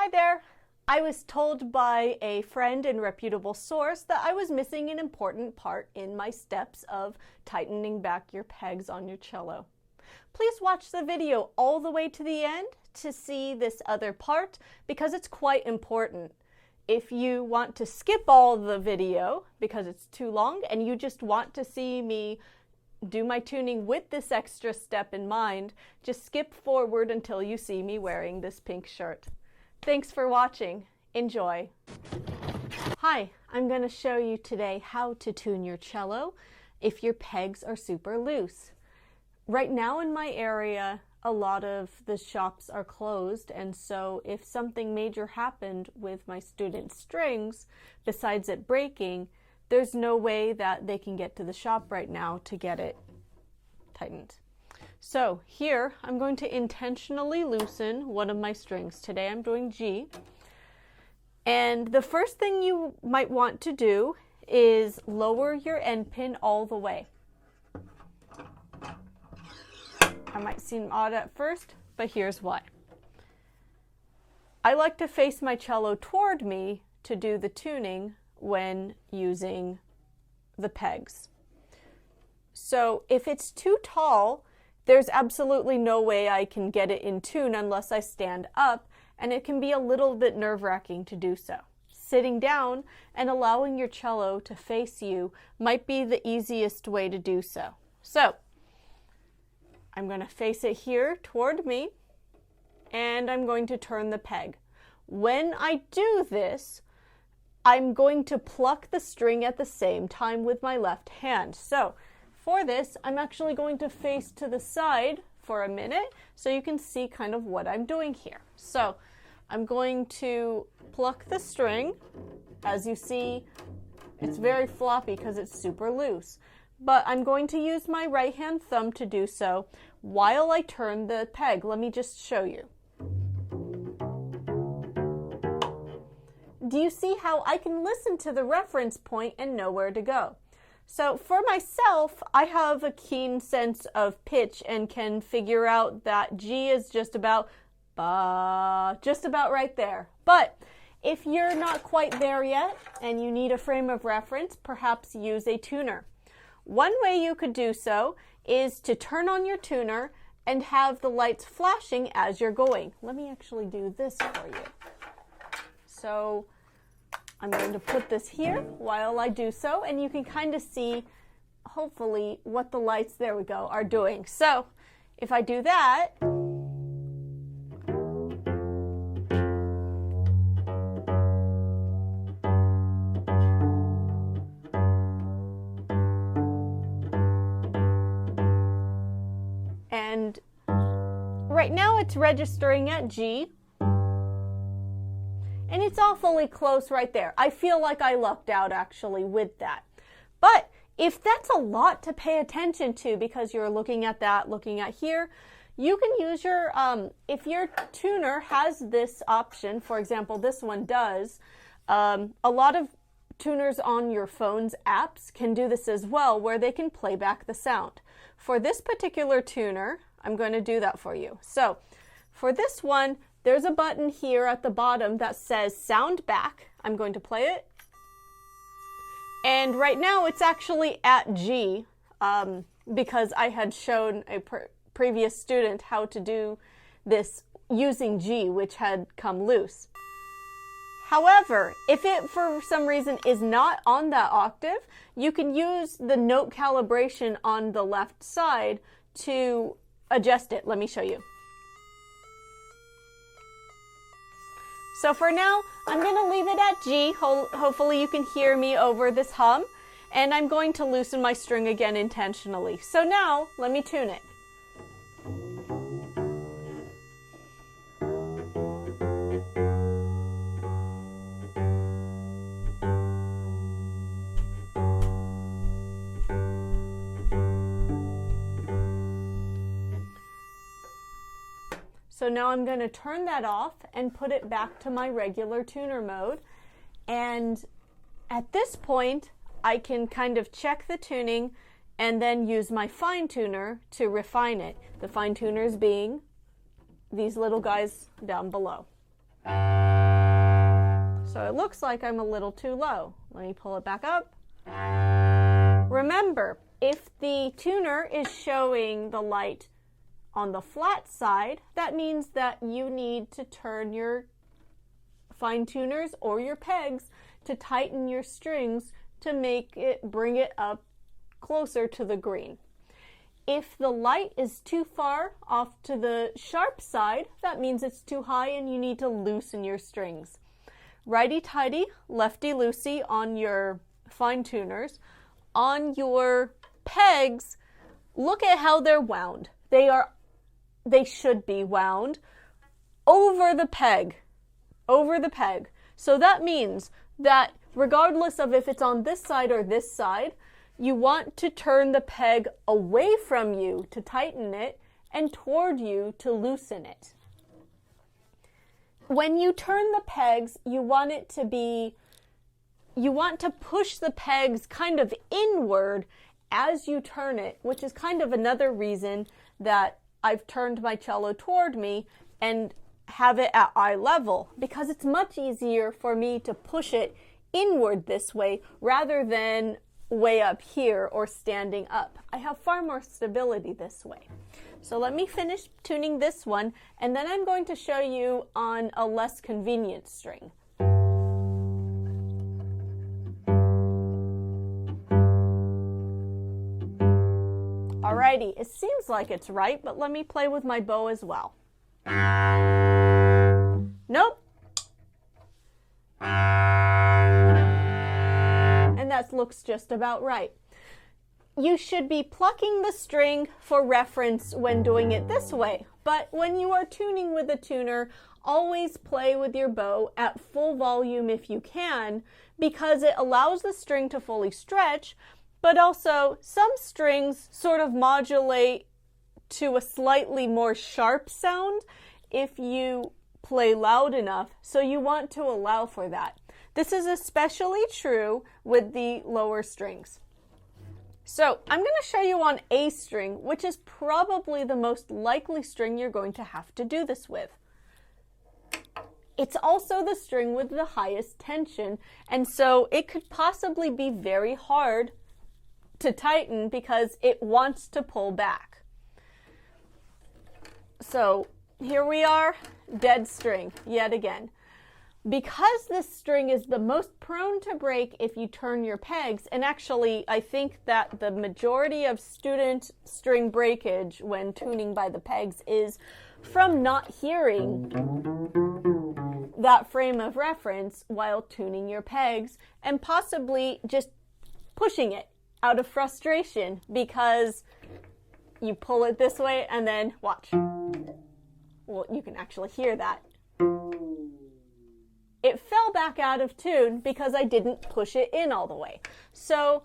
Hi there! I was told by a friend and reputable source that I was missing an important part in my steps of tightening back your pegs on your cello. Please watch the video all the way to the end to see this other part because it's quite important. If you want to skip all the video because it's too long and you just want to see me do my tuning with this extra step in mind, just skip forward until you see me wearing this pink shirt. Thanks for watching. Enjoy. Hi, I'm going to show you today how to tune your cello if your pegs are super loose. Right now in my area, a lot of the shops are closed, and so if something major happened with my students' strings, besides it breaking, there's no way that they can get to the shop right now to get it tightened. So here, I'm going to intentionally loosen one of my strings. Today I'm doing G. And the first thing you might want to do is lower your end pin all the way. I might seem odd at first, but here's why. I like to face my cello toward me to do the tuning when using the pegs. So if it's too tall, there's absolutely no way I can get it in tune unless I stand up, and it can be a little bit nerve-wracking to do so. Sitting down and allowing your cello to face you might be the easiest way to do so. So I'm going to face it here toward me, and I'm going to turn the peg. When I do this, I'm going to pluck the string at the same time with my left hand. So for this, I'm actually going to face to the side for a minute so you can see kind of what I'm doing here. So I'm going to pluck the string. As you see, it's very floppy because it's super loose. But I'm going to use my right hand thumb to do so while I turn the peg. Let me just show you. Do you see how I can listen to the reference point and know where to go? So for myself, I have a keen sense of pitch and can figure out that G is just about right there. But if you're not quite there yet and you need a frame of reference, perhaps use a tuner. One way you could do so is to turn on your tuner and have the lights flashing as you're going. Let me actually do this for you. So I'm going to put this here while I do so, and you can kind of see, hopefully, what the lights, there we go, are doing. So if I do that, and right now it's registering at G. And it's awfully close right there. I feel like I lucked out actually with that. But if that's a lot to pay attention to because you're looking at that, looking at here, you can use your, if your tuner has this option, for example, this one does, a lot of tuners on your phone's apps can do this as well, where they can play back the sound. For this particular tuner, I'm going to do that for you. So for this one, there's a button here at the bottom that says sound back. I'm going to play it. And right now it's actually at G because I had shown a previous student how to do this using G, which had come loose. However, if it for some reason is not on that octave, you can use the note calibration on the left side to adjust it. Let me show you. So for now, I'm going to leave it at G. Hopefully you can hear me over this hum. And I'm going to loosen my string again intentionally. So now, let me tune it. So now I'm going to turn that off and put it back to my regular tuner mode. And at this point, I can kind of check the tuning and then use my fine tuner to refine it. The fine tuners being these little guys down below. So it looks like I'm a little too low. Let me pull it back up. Remember, if the tuner is showing the light on the flat side, that means that you need to turn your fine tuners or your pegs to tighten your strings to bring it up closer to the green. If the light is too far off to the sharp side, that means it's too high and you need to loosen your strings. Righty-tighty, lefty-loosey on your fine tuners. On your pegs, look at how they're wound. They should be wound over the peg. So that means that regardless of if it's on this side or this side, you want to turn the peg away from you to tighten it and toward you to loosen it. When you turn the pegs, you want to push the pegs kind of inward as you turn it, which is kind of another reason that I've turned my cello toward me and have it at eye level, because it's much easier for me to push it inward this way rather than way up here or standing up. I have far more stability this way. So let me finish tuning this one, and then I'm going to show you on a less convenient string. Alrighty, it seems like it's right, but let me play with my bow as well. Nope. And that looks just about right. You should be plucking the string for reference when doing it this way, but when you are tuning with a tuner, always play with your bow at full volume if you can, because it allows the string to fully stretch, but also some strings sort of modulate to a slightly more sharp sound if you play loud enough, so you want to allow for that. This is especially true with the lower strings. So I'm going to show you on A string, which is probably the most likely string you're going to have to do this with. It's also the string with the highest tension, and so it could possibly be very hard to tighten because it wants to pull back. So here we are, dead string, yet again. Because this string is the most prone to break if you turn your pegs, and actually I think that the majority of student string breakage when tuning by the pegs is from not hearing that frame of reference while tuning your pegs, and possibly just pushing it out of frustration because you pull it this way and then watch. Well, you can actually hear that. It fell back out of tune because I didn't push it in all the way. So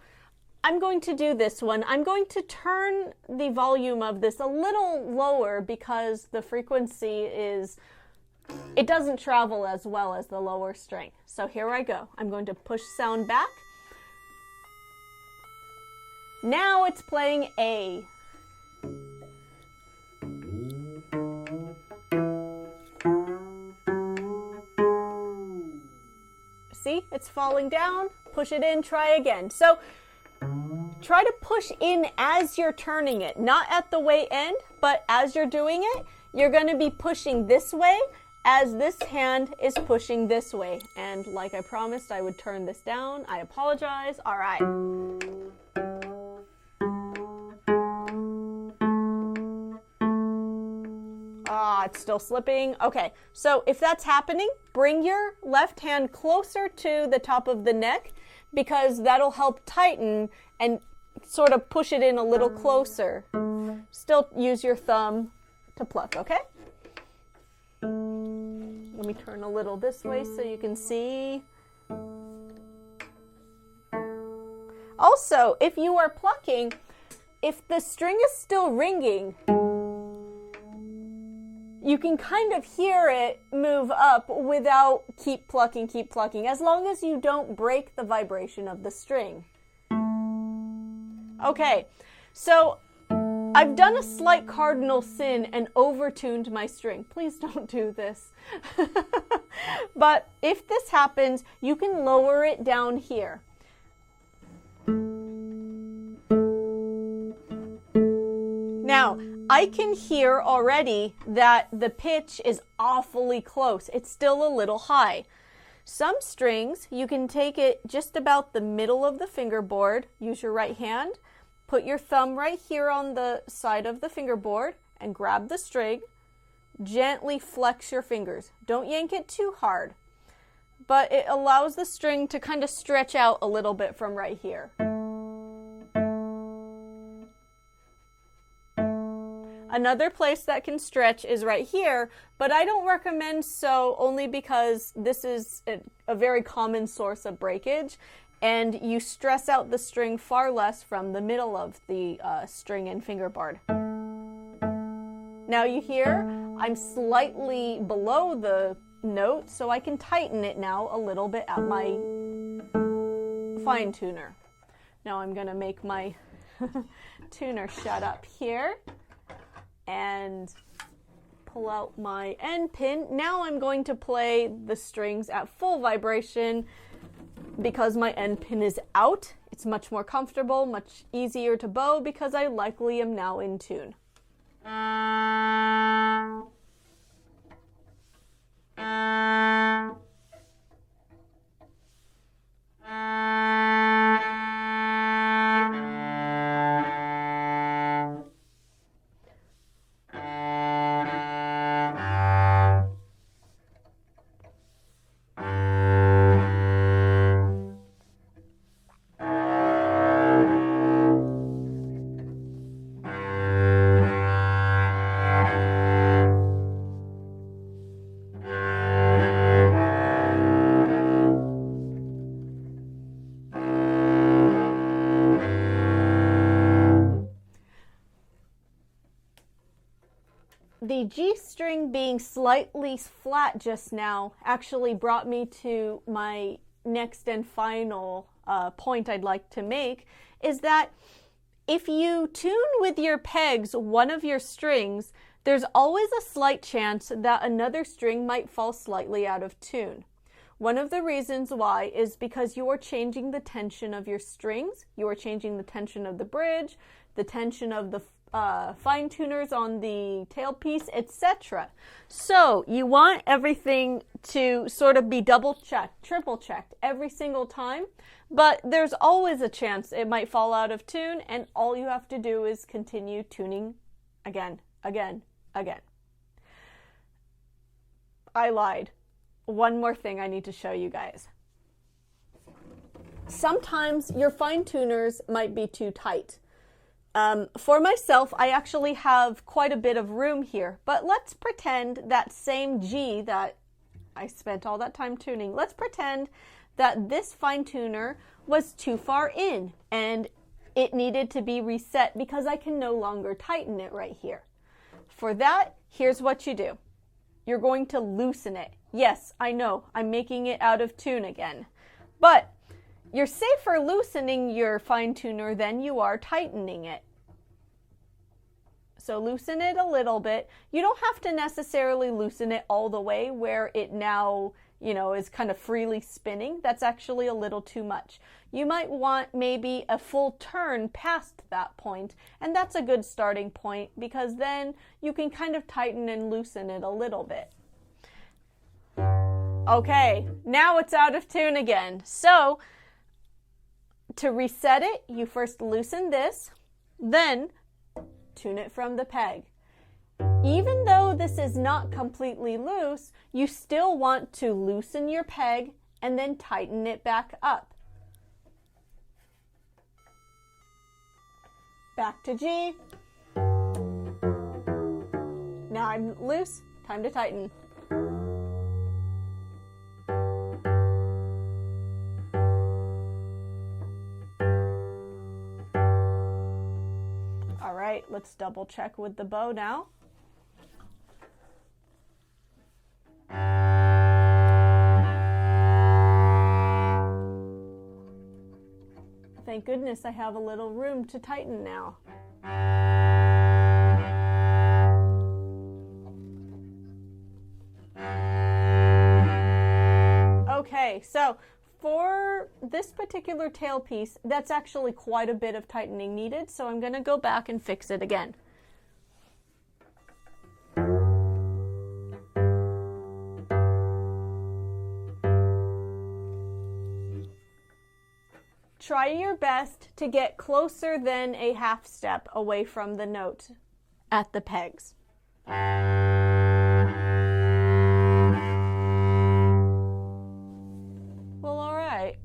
I'm going to do this one. I'm going to turn the volume of this a little lower because the frequency it doesn't travel as well as the lower string. So here I go. I'm going to push sound back. Now it's playing A. See, it's falling down. Push it in, try again. So try to push in as you're turning it, not at the way end, but as you're doing it, you're going to be pushing this way as this hand is pushing this way. And like I promised, I would turn this down. I apologize. All right. It's still slipping. Okay, so if that's happening, bring your left hand closer to the top of the neck because that'll help tighten and sort of push it in a little closer. Still use your thumb to pluck, okay? Let me turn a little this way so you can see. Also, if you are plucking, if the string is still ringing, you can kind of hear it move up without keep plucking, as long as you don't break the vibration of the string. Okay, so I've done a slight cardinal sin and overtuned my string. Please don't do this. But if this happens, you can lower it down here. Now, I can hear already that the pitch is awfully close. It's still a little high. Some strings, you can take it just about the middle of the fingerboard. Use your right hand. Put your thumb right here on the side of the fingerboard and grab the string. Gently flex your fingers. Don't yank it too hard, but it allows the string to kind of stretch out a little bit from right here. Another place that can stretch is right here, but I don't recommend so only because this is a very common source of breakage, and you stress out the string far less from the middle of the string and fingerboard. Now you hear I'm slightly below the note, so I can tighten it now a little bit at my fine tuner. Now I'm going to make my tuner shut up here and pull out my end pin. Now I'm going to play the strings at full vibration because my end pin is out. It's much more comfortable, much easier to bow because I likely am now in tune. The G string being slightly flat just now actually brought me to my next and final point I'd like to make, is that if you tune with your pegs one of your strings, there's always a slight chance that another string might fall slightly out of tune. One of the reasons why is because you are changing the tension of your strings, you are changing the tension of the bridge, the tension of the fine tuners on the tailpiece, etc. So you want everything to sort of be double checked, triple checked every single time, but there's always a chance it might fall out of tune, and all you have to do is continue tuning again, again, again. I lied. One more thing I need to show you guys. Sometimes your fine tuners might be too tight. For myself, I actually have quite a bit of room here, but let's pretend that same G that I spent all that time tuning, let's pretend that this fine tuner was too far in and it needed to be reset because I can no longer tighten it right here. For that, here's what you do. You're going to loosen it. Yes, I know, I'm making it out of tune again, but you're safer loosening your fine tuner than you are tightening it. So loosen it a little bit. You don't have to necessarily loosen it all the way where it now, is kind of freely spinning. That's actually a little too much. You might want maybe a full turn past that point, and that's a good starting point because then you can kind of tighten and loosen it a little bit. Okay, now it's out of tune again. So to reset it, you first loosen this, then tune it from the peg. Even though this is not completely loose, you still want to loosen your peg and then tighten it back up. Back to G. Now I'm loose, time to tighten. All right, let's double check with the bow now. Thank goodness I have a little room to tighten now. Okay, so for this particular tailpiece, that's actually quite a bit of tightening needed, so I'm going to go back and fix it again. Try your best to get closer than a half step away from the note at the pegs. Well, all right.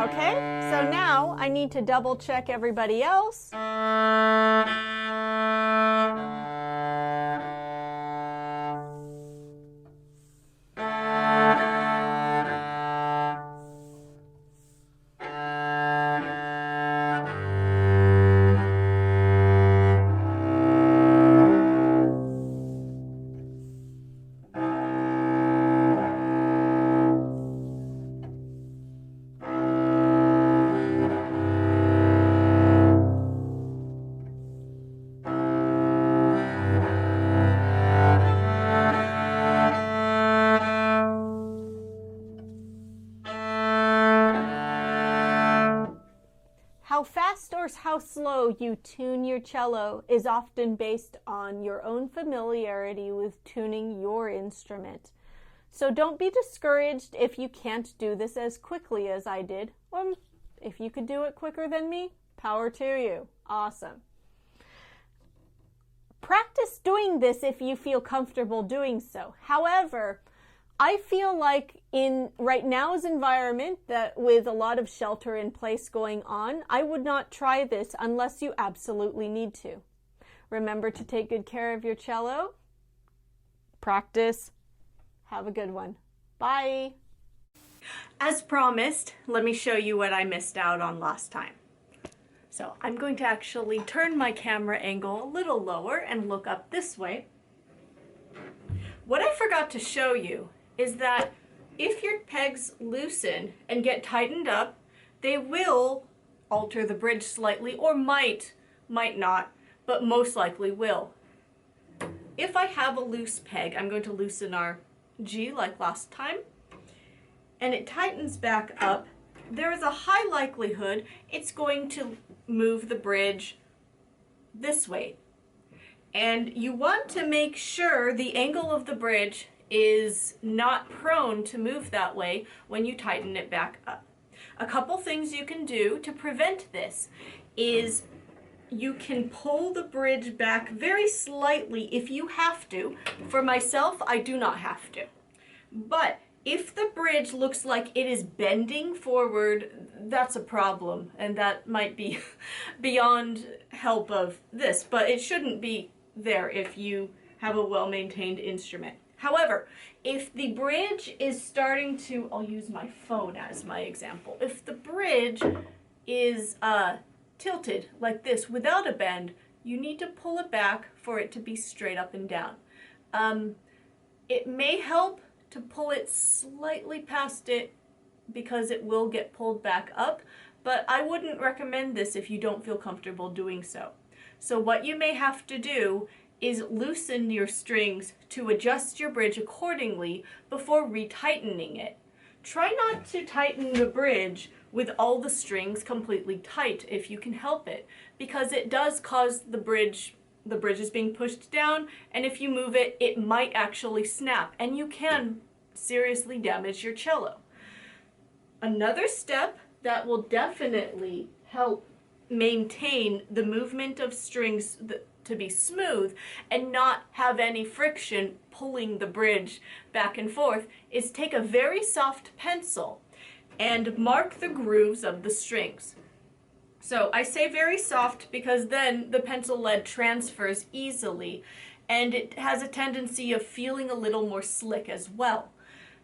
Okay, so now I need to double check everybody else. How fast or how slow you tune your cello is often based on your own familiarity with tuning your instrument. So don't be discouraged if you can't do this as quickly as I did. Or if you could do it quicker than me, power to you. Awesome. Practice doing this if you feel comfortable doing so. However, I feel like in right now's environment, that with a lot of shelter in place going on, I would not try this unless you absolutely need to. Remember to take good care of your cello. Practice. Have a good one. Bye. As promised, let me show you what I missed out on last time. So I'm going to actually turn my camera angle a little lower and look up this way. What I forgot to show you is that if your pegs loosen and get tightened up, they will alter the bridge slightly, or might not, but most likely will. If I have a loose peg, I'm going to loosen our G like last time, and it tightens back up, there is a high likelihood it's going to move the bridge this way. And you want to make sure the angle of the bridge is not prone to move that way when you tighten it back up. A couple things you can do to prevent this is you can pull the bridge back very slightly if you have to. For myself, I do not have to. But if the bridge looks like it is bending forward, that's a problem, and that might be beyond help of this, but it shouldn't be there if you have a well-maintained instrument. However, if the bridge is starting to, I'll use my phone as my example. If the bridge is tilted like this without a bend, you need to pull it back for it to be straight up and down. It may help to pull it slightly past it because it will get pulled back up, but I wouldn't recommend this if you don't feel comfortable doing so. So what you may have to do is loosen your strings to adjust your bridge accordingly before retightening it. Try not to tighten the bridge with all the strings completely tight if you can help it, because it does cause the bridge is being pushed down, and if you move it, it might actually snap, and you can seriously damage your cello. Another step that will definitely help maintain the movement of strings to be smooth and not have any friction pulling the bridge back and forth is take a very soft pencil and mark the grooves of the strings. So I say very soft because then the pencil lead transfers easily, and it has a tendency of feeling a little more slick as well.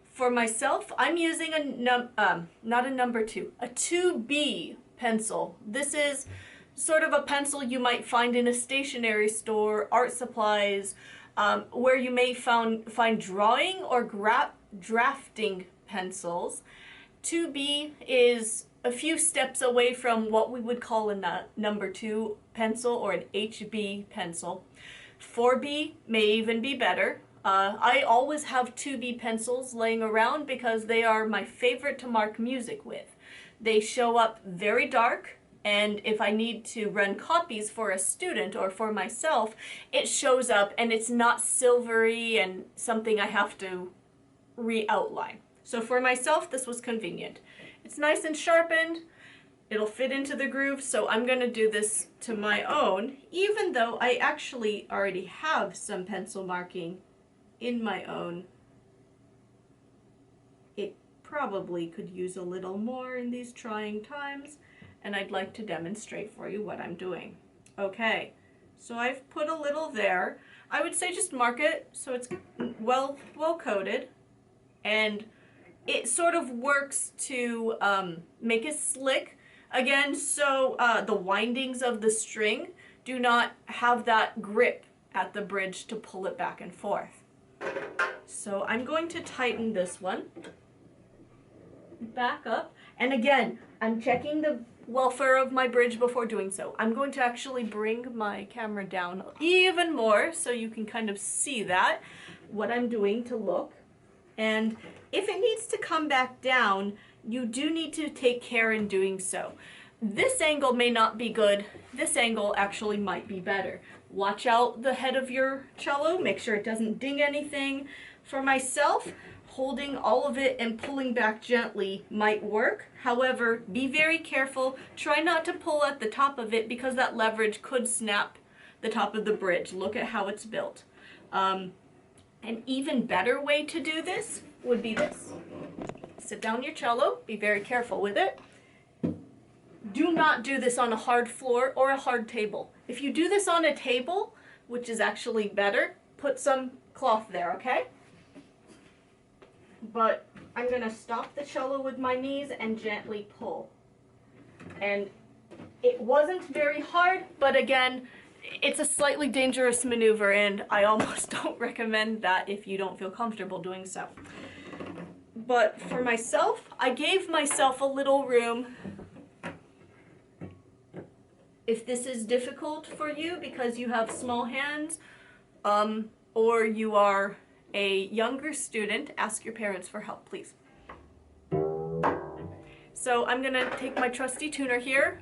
For myself, I'm using not a number 2, a 2B pencil. This is sort of a pencil you might find in a stationery store, art supplies, where you may find drawing or drafting pencils. 2B is a few steps away from what we would call a number 2 pencil or an HB pencil. 4B may even be better. I always have 2B pencils laying around because they are my favorite to mark music with. They show up very dark, and if I need to run copies for a student or for myself, it shows up and it's not silvery and something I have to re-outline. So for myself, this was convenient. It's nice and sharpened. It'll fit into the groove, so I'm going to do this to my own, even though I actually already have some pencil marking in my own. It probably could use a little more in these trying times, and I'd like to demonstrate for you what I'm doing. Okay, so I've put a little there. I would say just mark it so it's well coated, and it sort of works to make it slick. Again, so the windings of the string do not have that grip at the bridge to pull it back and forth. So I'm going to tighten this one back up. And again, I'm checking the welfare of my bridge before doing so. I'm going to actually bring my camera down even more so you can kind of see that, what I'm doing to look. And if it needs to come back down, you do need to take care in doing so. This angle may not be good. This angle actually might be better. Watch out the head of your cello. Make sure it doesn't ding anything. For myself, holding all of it and pulling back gently might work. However, be very careful. Try not to pull at the top of it because that leverage could snap the top of the bridge. Look at how it's built. An even better way to do this would be this. Sit down your cello, be very careful with it. Do not do this on a hard floor or a hard table. If you do this on a table, which is actually better, put some cloth there, okay? But I'm gonna stop the cello with my knees and gently pull. And it wasn't very hard, but again, it's a slightly dangerous maneuver and I almost don't recommend that if you don't feel comfortable doing so. But for myself, I gave myself a little room. If this is difficult for you because you have small hands, or you are a younger student, ask your parents for help, please. So I'm gonna take my trusty tuner here.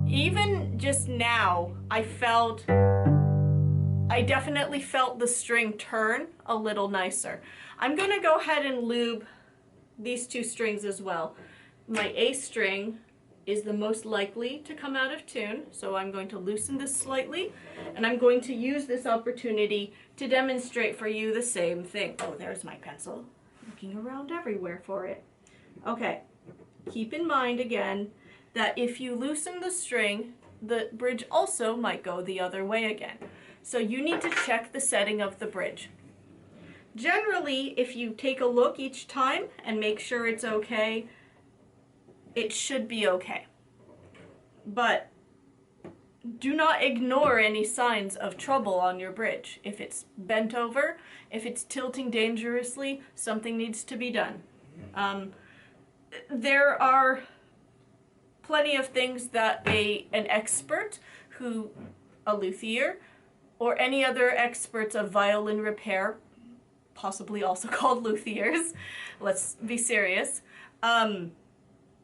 Even just now, I definitely felt the string turn a little nicer. I'm gonna go ahead and lube these two strings as well. My A string is the most likely to come out of tune, so I'm going to loosen this slightly, and I'm going to use this opportunity to demonstrate for you the same thing. Oh, there's my pencil. Looking around everywhere for it. Okay, keep in mind again that if you loosen the string, the bridge also might go the other way again. So you need to check the setting of the bridge. Generally, if you take a look each time and make sure it's okay, it should be okay. But do not ignore any signs of trouble on your bridge. If it's bent over, if it's tilting dangerously, something needs to be done. There are plenty of things that an expert, a luthier, or any other experts of violin repair, possibly also called luthiers, let's be serious,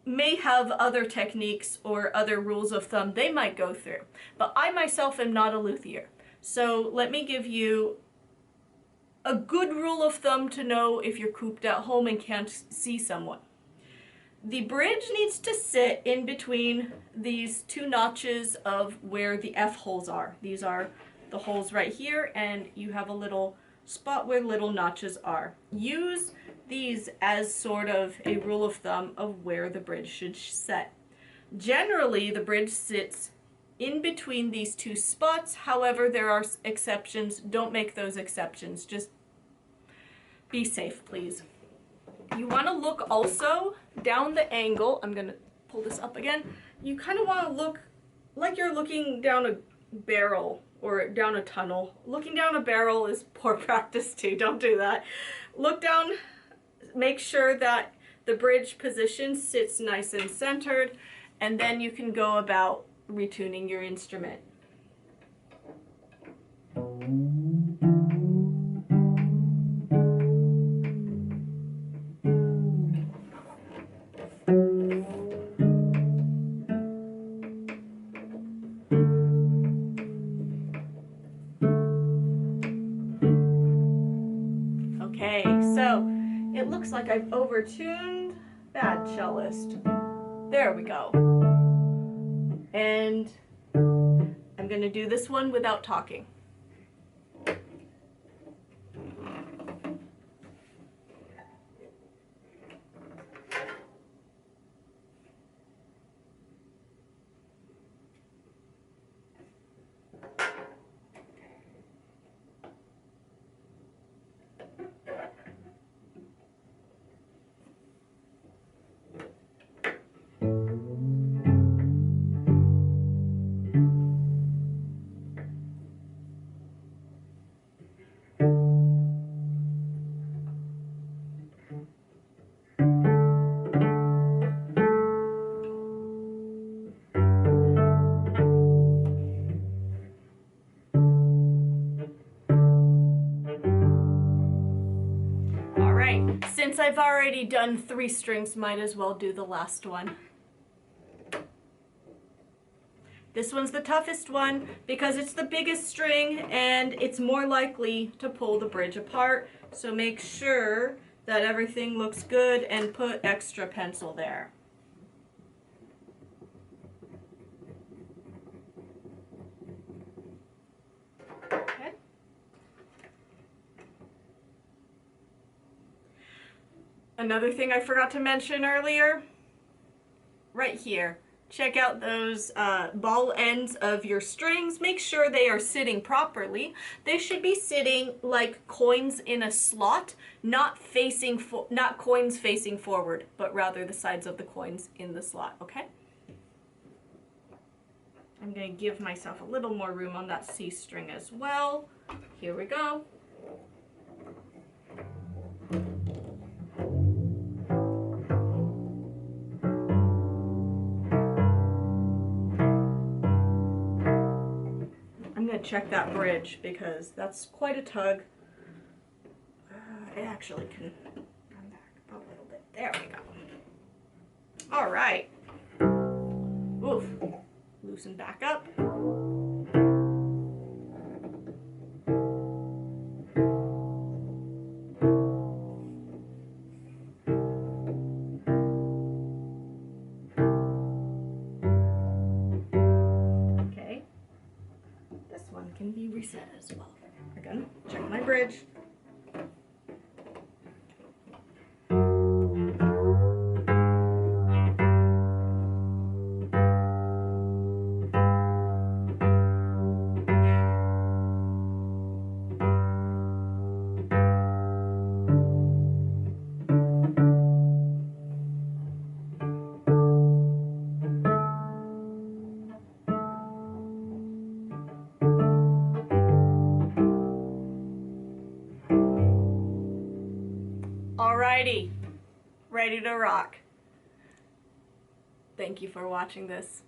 may have other techniques or other rules of thumb they might go through. But I myself am not a luthier. So let me give you a good rule of thumb to know if you're cooped at home and can't see someone. The bridge needs to sit in between these two notches of where the F holes are. These are the holes right here, and you have a little spot where little notches are. Use these as sort of a rule of thumb of where the bridge should set. Generally, the bridge sits in between these two spots. However, there are exceptions. Don't make those exceptions. Just be safe, please. You want to look also down the angle. I'm going to pull this up again. You kind of want to look like you're looking down a barrel or down a tunnel. Looking down a barrel is poor practice too. Don't do that. Look down, make sure that the bridge position sits nice and centered, and then you can go about retuning your instrument. Okay, so it looks like I've overtuned bad cellist. There we go. And I'm going to do this one without talking. Since I've already done 3 strings, might as well do the last one. This one's the toughest one because it's the biggest string and it's more likely to pull the bridge apart. So make sure that everything looks good and put extra pencil there. Okay. Another thing I forgot to mention earlier, right here, check out those ball ends of your strings. Make sure they are sitting properly. They should be sitting like coins in a slot, not coins facing forward, but rather the sides of the coins in the slot, okay? I'm going to give myself a little more room on that C string as well. Here we go. Check that bridge because that's quite a tug. I actually can run back a little bit. There we go. All right. Oof. Loosen back up. Can be reset as well. Again, check my bridge. Alrighty, ready to rock. Thank you for watching this.